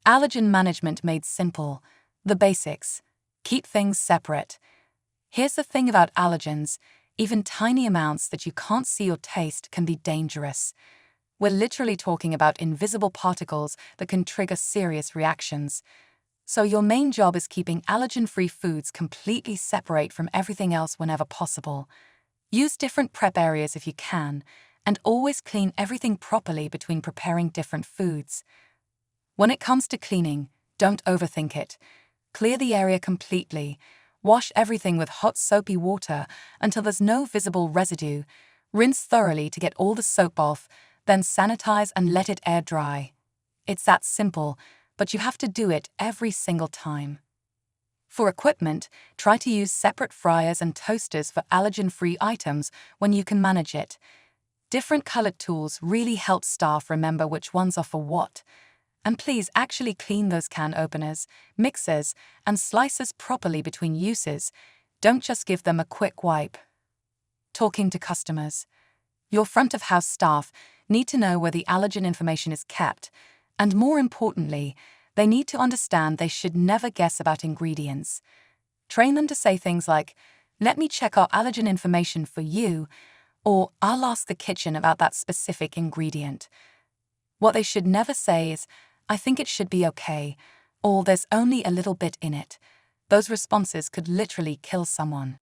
Allergen management made simple. The basics. Keep things separate. Here's the thing about allergens. Even tiny amounts that you can't see or taste can be dangerous. We're literally talking about invisible particles that can trigger serious reactions. So your main job is keeping allergen-free foods completely separate from everything else whenever possible. Use different prep areas if you can, and always clean everything properly between preparing different foods. When it comes to cleaning, don't overthink it. Clear the area completely. Wash everything with hot soapy water until there's no visible residue. Rinse thoroughly to get all the soap off, then sanitize and let it air dry. It's that simple, but you have to do it every single time. For equipment, try to use separate fryers and toasters for allergen-free items when you can manage it. Different colored tools really help staff remember which ones are for what. And please actually clean those can openers, mixers, and slicers properly between uses. Don't just give them a quick wipe. Talking to customers. Your front-of-house staff need to know where the allergen information is kept, and more importantly, they need to understand they should never guess about ingredients. Train them to say things like, "Let me check our allergen information for you," or "I'll ask the kitchen about that specific ingredient." What they should never say is, "I think it should be okay," or "There's only a little bit in it." Those responses could literally kill someone.